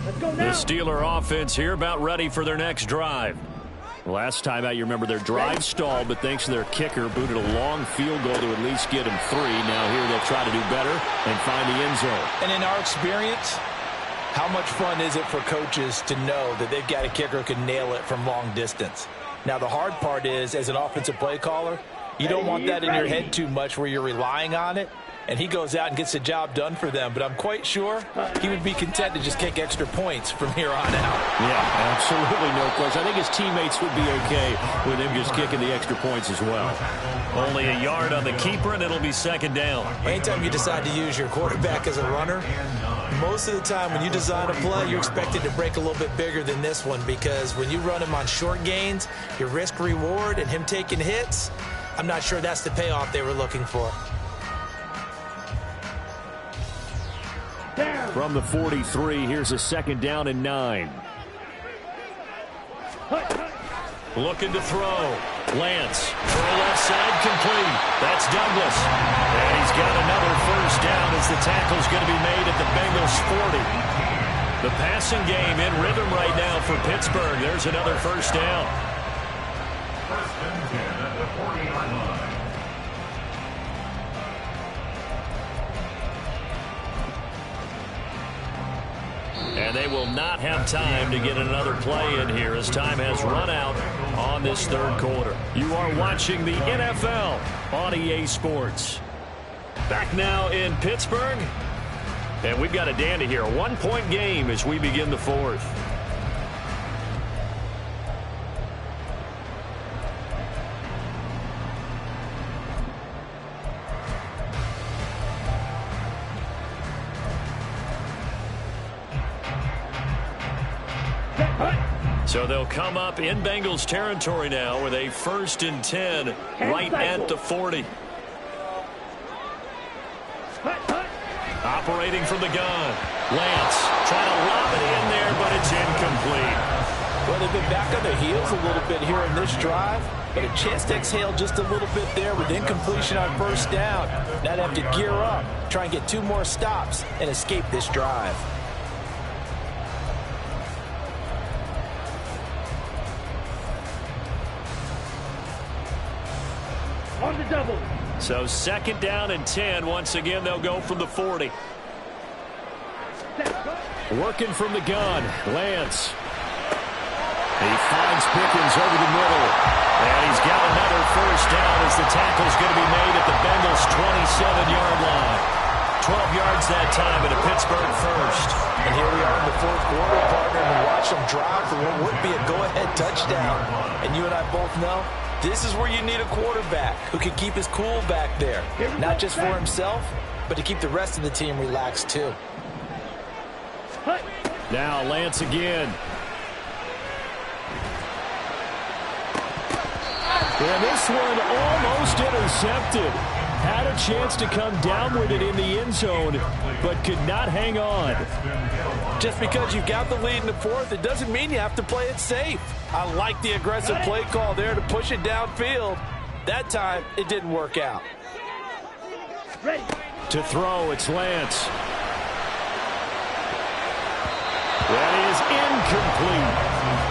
Let's go now. The Steeler offense here about ready for their next drive. Last time out, you remember their drive stalled, but thanks to their kicker, booted a long field goal to at least get them 3. Now here they'll try to do better and find the end zone. And in our experience, how much fun is it for coaches to know that they've got a kicker who can nail it from long distance? Now, the hard part is, as an offensive play caller, you don't want that in your head too much where you're relying on it. And he goes out and gets the job done for them. But I'm quite sure he would be content to just kick extra points from here on out. Yeah, absolutely no question. I think his teammates would be okay with him just kicking the extra points as well. Only a yard on the keeper, and it'll be 2nd down. Anytime you decide to use your quarterback as a runner, most of the time when you design a play, you're expected to break a little bit bigger than this one, because when you run him on short gains, your risk-reward and him taking hits, I'm not sure that's the payoff they were looking for. From the 43, here's a 2nd down and 9. Looking to throw. Lance, throw left side, complete. That's Douglas. And he's got another 1st down as the tackle's going to be made at the Bengals 40. The passing game in rhythm right now for Pittsburgh. There's another 1st down. 1st and 10 at the 40-yard line. And they will not have time to get another play in here as time has run out on this 3rd quarter. You are watching the NFL on EA Sports. Back now in Pittsburgh. And we've got a dandy here. A 1-point game as we begin the 4th. So they'll come up in Bengals territory now with a 1st and 10 right at the 40. Operating from the gun. Lance trying to lob it in there, but it's incomplete. Well, they've been back on their heels a little bit here in this drive, but a chance to exhale just a little bit there with incompletion on 1st down. Now they have to gear up, try and get 2 more stops and escape this drive. On the double. So 2nd down and 10. Once again, they'll go from the 40. Working from the gun, Lance. He finds Pickens over the middle. And he's got another first down as the tackle's going to be made at the Bengals' 27-yard line. 12 yards that time and a Pittsburgh first. And here we are in the 4th quarter, partner, and we watch them drive for what would be a go-ahead touchdown. And you and I both know this is where you need a quarterback who can keep his cool back there. Not just for himself, but to keep the rest of the team relaxed too. Now Lance again. And this one almost intercepted. Had a chance to come down with it in the end zone, but could not hang on. Just because you've got the lead in the 4th, it doesn't mean you have to play it safe. I like the aggressive play call there to push it downfield. That time, it didn't work out. Ready. To throw, it's Lance. That is incomplete.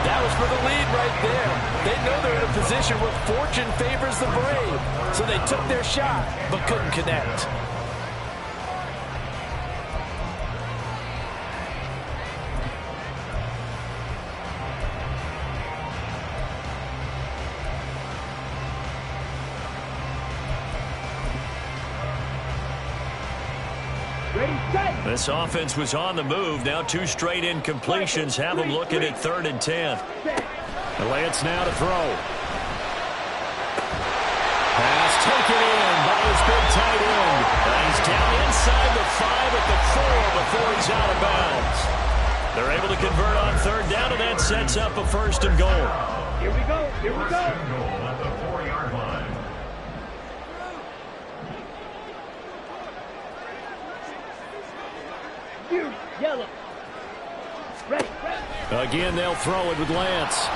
That was for the lead right there. They know they're in a position where fortune favors the brave. So they took their shot, but couldn't connect. This offense was on the move. Now 2 straight incompletions have them looking at 3rd and 10. Lance now to throw. Pass taken in by his big tight end. He's down inside the 5 at the 4 before he's out of bounds. They're able to convert on 3rd down, and that sets up a 1st and goal. Here we go. Here we go. Goal at the 4-yard line. Yellow. Ready. Again, they'll throw it with Lance.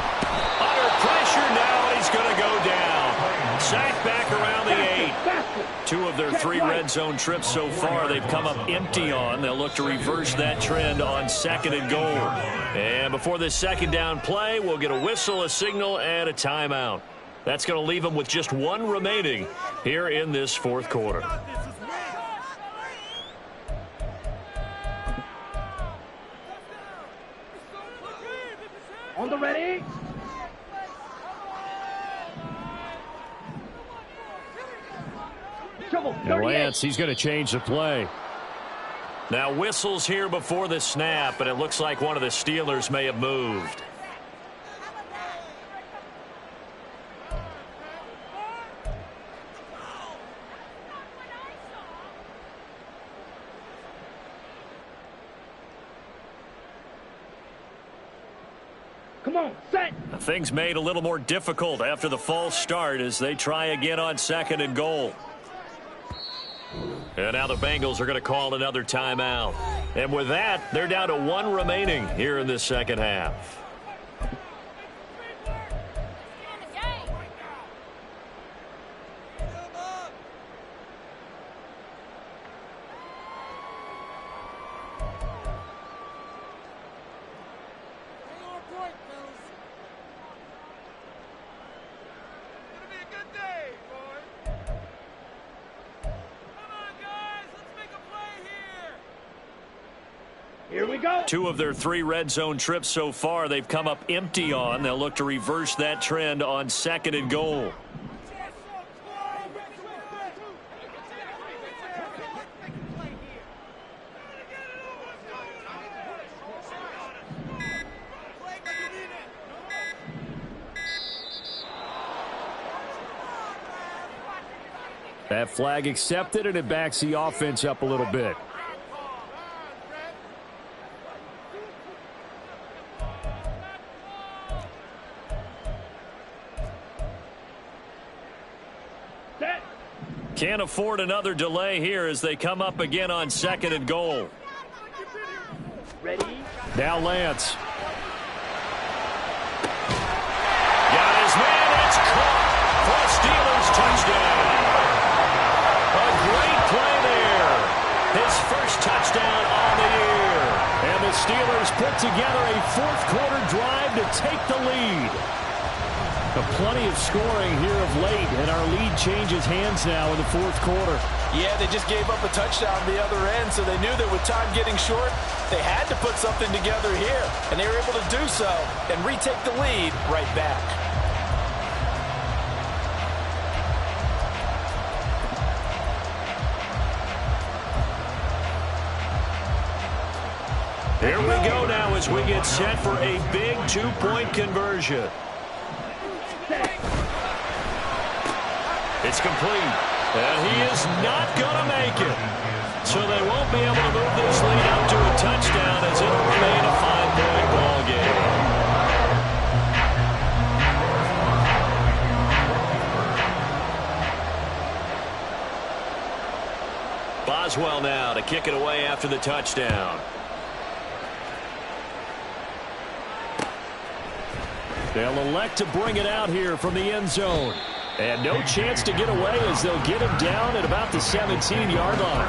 Under pressure now, he's going to go down. Sacked back around the 8. 2 of their 3 red zone trips so far they've come up empty on. They'll look to reverse that trend on 2nd and goal. And before this 2nd down play, we'll get a whistle, a signal, and a timeout. That's going to leave them with just 1 remaining here in this 4th quarter. On the ready. And Lance, he's going to change the play. Now whistles here before the snap, and it looks like one of the Steelers may have moved. Come on, set. Things made a little more difficult after the false start as they try again on 2nd and goal. And now the Bengals are going to call another timeout. And with that, they're down to 1 remaining here in this 2nd half. Here we go. 2 of their 3 red zone trips so far they've come up empty on. They'll look to reverse that trend on 2nd and goal. That flag accepted, and it backs the offense up a little bit. Can't afford another delay here as they come up again on 2nd and goal. Ready. Now Lance. Got his man. It's caught for a Steelers touchdown. A great play there. His first touchdown on the year. And the Steelers put together a 4th quarter drive to take the lead. Plenty of scoring here of late, and our lead changes hands now in the fourth quarter. Yeah, they just gave up a touchdown on the other end, so they knew that with time getting short, they had to put something together here, and they were able to do so and retake the lead right back. Here we go now as we get set for a big two-point conversion. It's complete, and he is not going to make it. So they won't be able to move this lead up to a touchdown as it'll remain a 5-point ball game. Boswell now to kick it away after the touchdown. They'll elect to bring it out here from the end zone. And no chance to get away as they'll get him down at about the 17-yard line.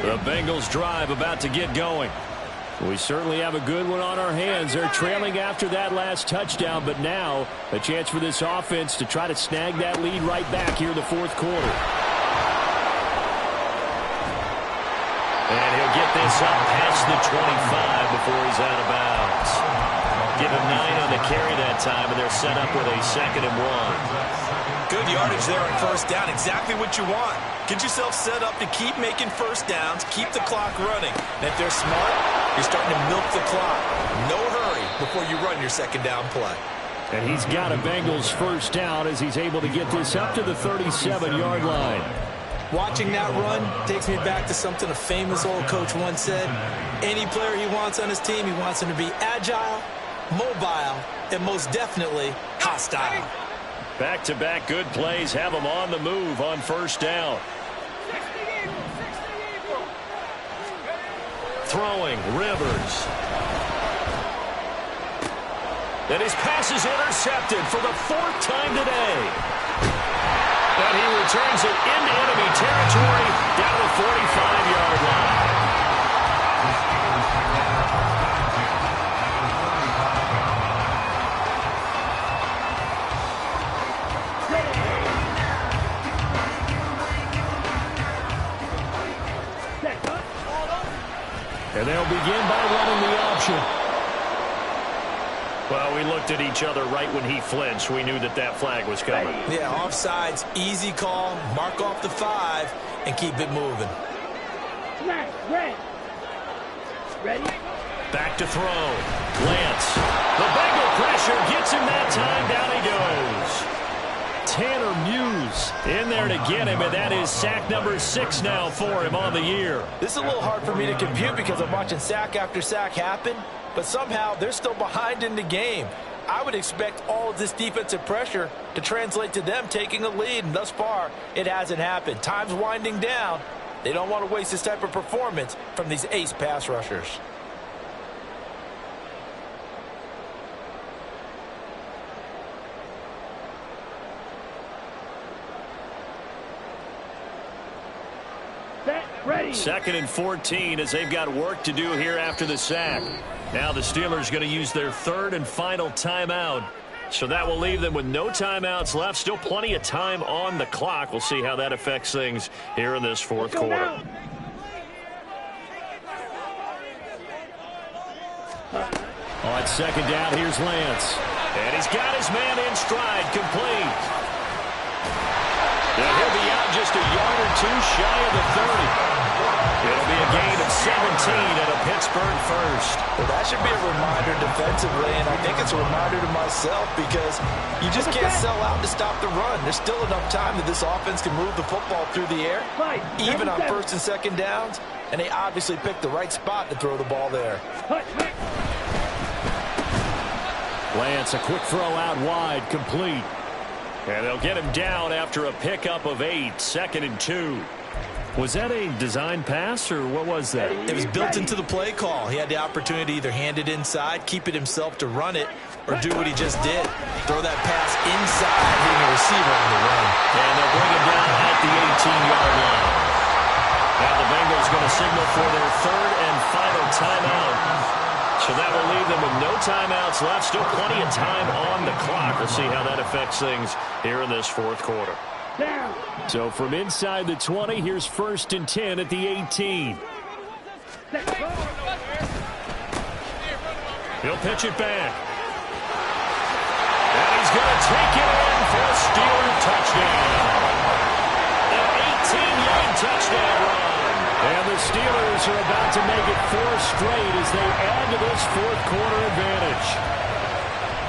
The Bengals drive about to get going. We certainly have a good one on our hands. They're trailing after that last touchdown, but now a chance for this offense to try to snag that lead right back here in the fourth quarter. And he'll get this up past the 25 before he's out of bounds. Give him 9 on the carry that time, and they're set up with a 2nd and 1. Good yardage there on first down. Exactly what you want. Get yourself set up to keep making first downs, keep the clock running. And if they're smart, you're starting to milk the clock. No hurry before you run your 2nd down play. And he's got a Bengals first down as he's able to get this up to the 37-yard line. Watching that run takes me back to something a famous old coach once said. Any player he wants on his team, he wants him to be agile, mobile, and most definitely hostile. Back-to-back good plays have him on the move on first down. Throwing, Rivers. And his pass is intercepted for the 4th time today. And he returns it into enemy territory down the 45-yard line. And they'll begin by running the option. Well, we looked at each other right when he flinched. We knew that that flag was coming. Yeah, offsides, easy call, mark off the 5, and keep it moving. Ready? Back to throw. Lance. The Bengal pressure gets him that time. Down he goes. Tanner Muse in there to get him, and that is sack number 6 now for him on the year. This is a little hard for me to compute because I'm watching sack after sack happen, but somehow they're still behind in the game. I would expect all of this defensive pressure to translate to them taking a lead, and thus far, it hasn't happened. Time's winding down. They don't want to waste this type of performance from these ace pass rushers. Ready. 2nd and 14 as they've got work to do here after the sack. Now the Steelers going to use their 3rd and final timeout. So that will leave them with no timeouts left. Still plenty of time on the clock. We'll see how that affects things here in this fourth quarter. On 2nd down, here's Lance. And he's got his man in stride, complete. And he'll be out just a yard or 2 shy of the 30. It'll be a gain of 17 and a Pittsburgh first. Well, that should be a reminder defensively, and I think it's a reminder to myself because you just can't sell out to stop the run. There's still enough time that this offense can move the football through the air, even on 1st and 2nd downs, and they obviously picked the right spot to throw the ball there. Lance, a quick throw out wide, complete. And they'll get him down after a pickup of 8, 2nd and 2. Was that a design pass, or what was that? It was built into the play call. He had the opportunity to either hand it inside, keep it himself to run it, or do what he just did. Throw that pass inside, hitting a receiver on the run. And they'll bring him down at the 18-yard line. Now the Bengals going to signal for their third and final timeout. So that will leave them with no timeouts left. Still plenty of time on the clock. We'll see how that affects things here in this fourth quarter. So from inside the 20, here's 1st and 10 at the 18. He'll pitch it back. And he's going to take it in for a Steeler touchdown. An 18-yard touchdown run. And the Steelers are about to make it 4 straight as they add to this fourth quarter advantage.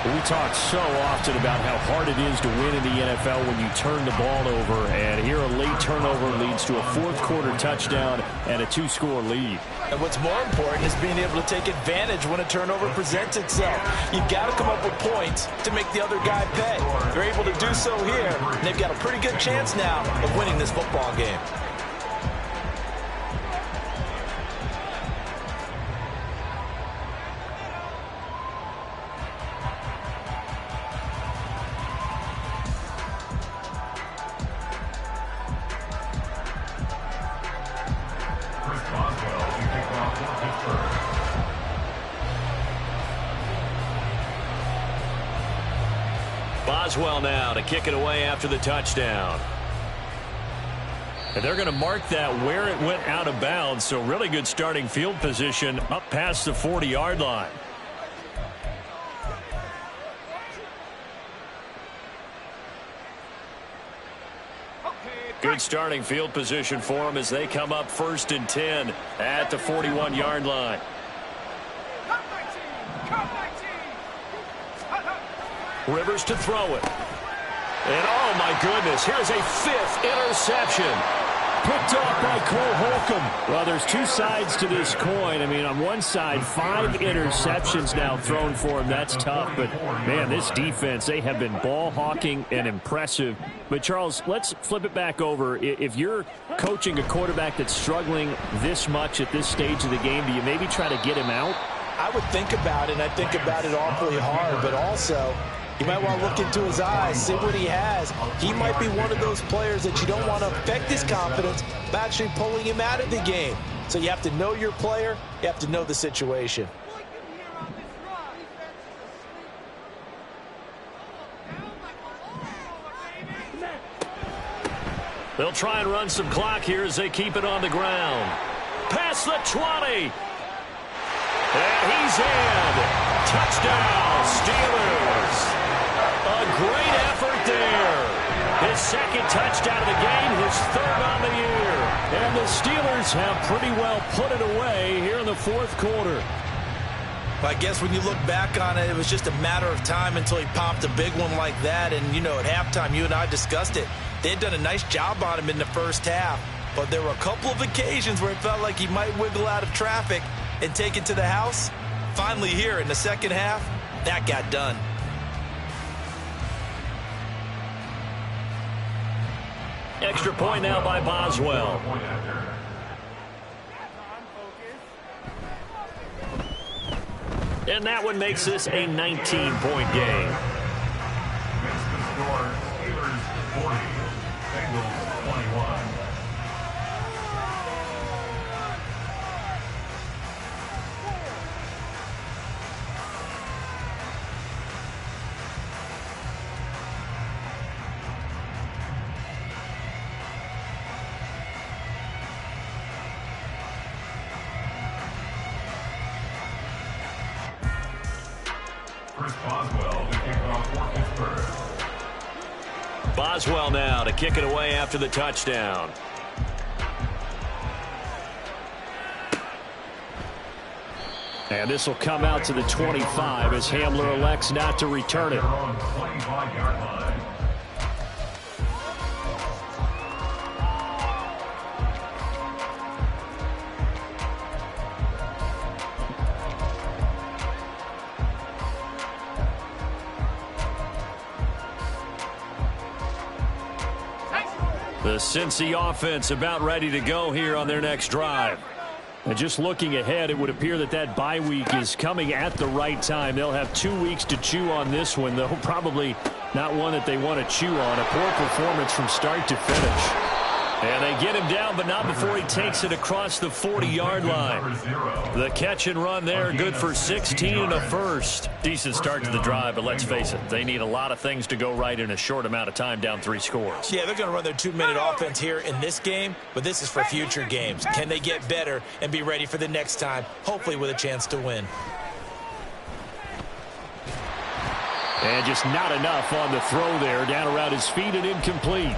We talk so often about how hard it is to win in the NFL when you turn the ball over. And here a late turnover leads to a fourth quarter touchdown and a 2-score lead. And what's more important is being able to take advantage when a turnover presents itself. You've got to come up with points to make the other guy pay. They're able to do so here, and they've got a pretty good chance now of winning this football game. Boswell now to kick it away after the touchdown. And they're going to mark that where it went out of bounds, so really good starting field position up past the 40-yard line. Good starting field position for them as they come up 1st and 10 at the 41-yard line. Rivers to throw it. And oh my goodness, here's a 5th interception. Picked off by Cole Holcomb. Well, there's 2 sides to this coin. I mean, on one side, 5 interceptions now thrown for him. That's tough. But, man, this defense, they have been ball hawking and impressive. But, Charles, let's flip it back over. If you're coaching a quarterback that's struggling this much at this stage of the game, do you maybe try to get him out? I would think about it, and I think about it awfully hard. But also, you might want to look into his eyes, see what he has. He might be one of those players that you don't want to affect his confidence by actually pulling him out of the game. So you have to know your player. You have to know the situation. They'll try and run some clock here as they keep it on the ground. Past the 20. And he's in. Touchdown, Steelers. A great effort there. His 2nd touchdown of the game, his 3rd on the year. And the Steelers have pretty well put it away here in the fourth quarter. Well, I guess when you look back on it, it was just a matter of time until he popped a big one like that. And, you know, at halftime, you and I discussed it. They had done a nice job on him in the first half. But there were a couple of occasions where it felt like he might wiggle out of traffic and take it to the house. Finally here in the second half, that got done. Extra point now by Boswell. And that one makes this a 19-point game. Steelers 40, Bengals 21. Boswell now to kick it away after the touchdown. And this will come out to the 25 as Hamler elects not to return it. The Cincy offense about ready to go here on their next drive. And just looking ahead, it would appear that bye week is coming at the right time. They'll have 2 weeks to chew on this one, though probably not one that they want to chew on. A poor performance from start to finish. And they get him down, but not before he takes it across the 40-yard line. The catch and run there, good for 16 and a first. Decent start to the drive, but let's face it, they need a lot of things to go right in a short amount of time, down 3 scores. Yeah, they're going to run their 2-minute offense here in this game, but this is for future games. Can they get better and be ready for the next time, hopefully with a chance to win? And just not enough on the throw there, down around his feet and incomplete.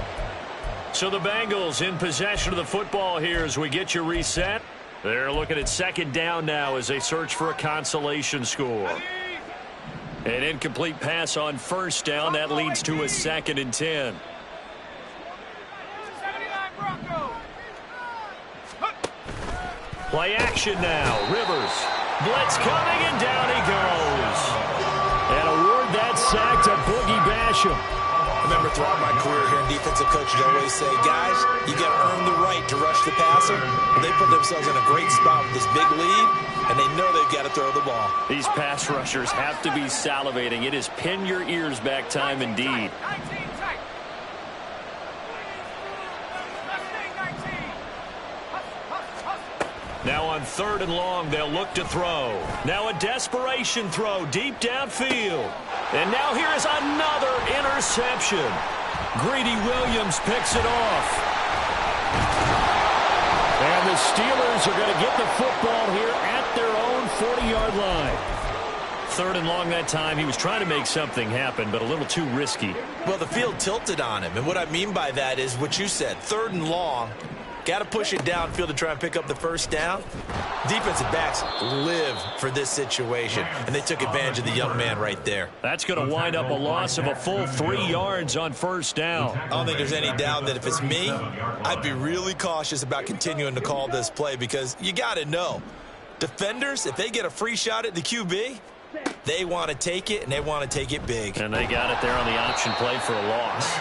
So the Bengals in possession of the football here as we get you reset. They're looking at second down now as they search for a consolation score. An incomplete pass on first down. That leads to a 2nd and 10. Play action now. Rivers. Blitz coming, and down he goes. And award that sack to Boogie Basham. I remember throughout my career here in defensive coaches always say, guys, you got to earn the right to rush the passer. And they put themselves in a great spot with this big lead, and they know they've got to throw the ball. These pass rushers have to be salivating. It is pin your ears back time indeed. Now on 3rd and long, they'll look to throw. Now a desperation throw deep downfield. And now here is another interception. Greedy Williams picks it off. And the Steelers are going to get the football here at their own 40-yard line. 3rd and long that time. He was trying to make something happen, but a little too risky. Well, the field tilted on him. And what I mean by that is what you said. 3rd and long. Got to push it downfield to try and pick up the first down. Defensive backs live for this situation, and they took advantage of the young man right there. That's going to wind up a loss of a full 3 yards on first down. I don't think there's any doubt that if it's me, I'd be really cautious about continuing to call this play because you got to know, defenders, if they get a free shot at the QB, they want to take it, and they want to take it big. And they got it there on the option play for a loss.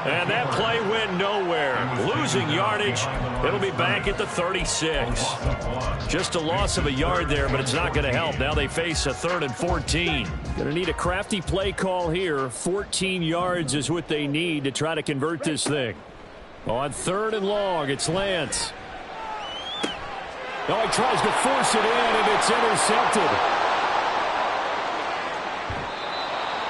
And that play went nowhere. Losing yardage. It'll be back at the 36. Just a loss of a yard there, but it's not going to help. Now they face a 3rd and 14. Going to need a crafty play call here. 14 yards is what they need to try to convert this thing. On 3rd and long, it's Lance. Oh, he tries to force it in, and it's intercepted.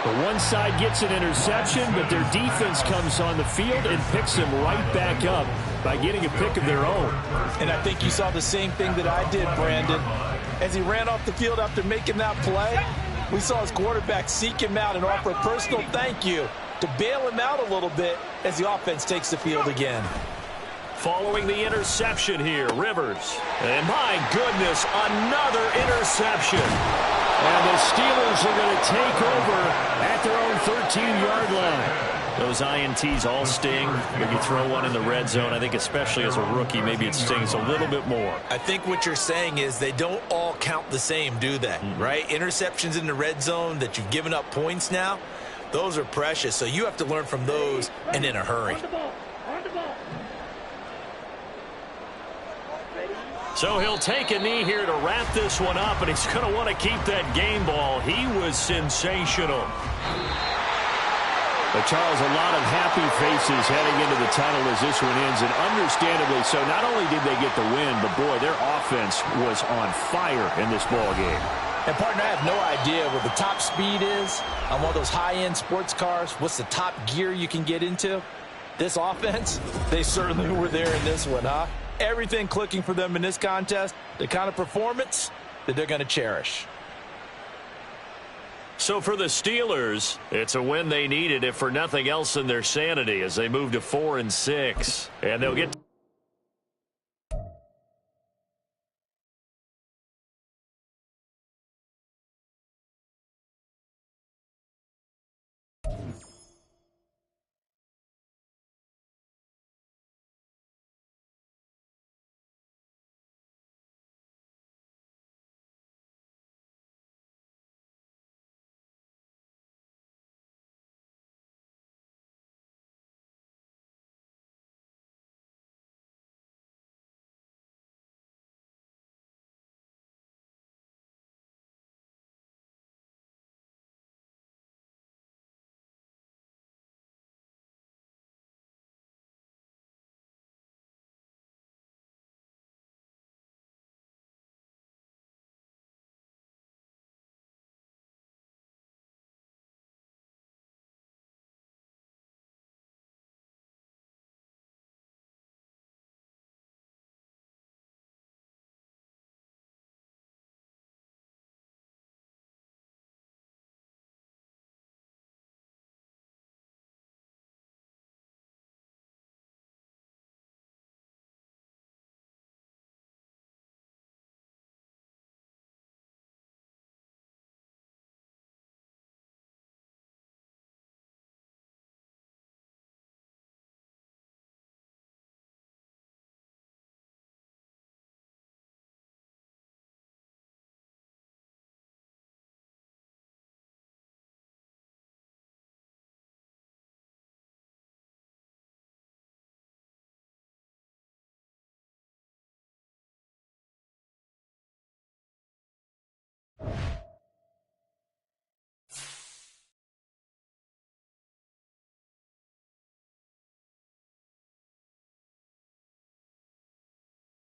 The one side gets an interception, but their defense comes on the field and picks them right back up by getting a pick of their own. And I think you saw the same thing that I did, Brandon. As he ran off the field after making that play, we saw his quarterback seek him out and offer a personal thank you to bail him out a little bit as the offense takes the field again. Following the interception here, Rivers. And my goodness, another interception. And the Steelers are going to take over at their own 13-yard line. Those INTs all sting. When you throw one in the red zone, I think especially as a rookie, maybe it stings a little bit more. I think what you're saying is they don't all count the same, do they? Right? Interceptions in the red zone that you've given up points now, those are precious. So you have to learn from those and in a hurry. So he'll take a knee here to wrap this one up, and he's going to want to keep that game ball. He was sensational. But, Charles, a lot of happy faces heading into the tunnel as this one ends, and understandably so. Not only did they get the win, but, boy, their offense was on fire in this ball game. And, partner, I have no idea what the top speed is on one of those high-end sports cars. What's the top gear you can get into? This offense, they certainly were there in this one, huh? Everything clicking for them in this contest, the kind of performance that they're going to cherish. So for the Steelers, it's a win they needed, if for nothing else, in their sanity as they move to 4-6. And they'll get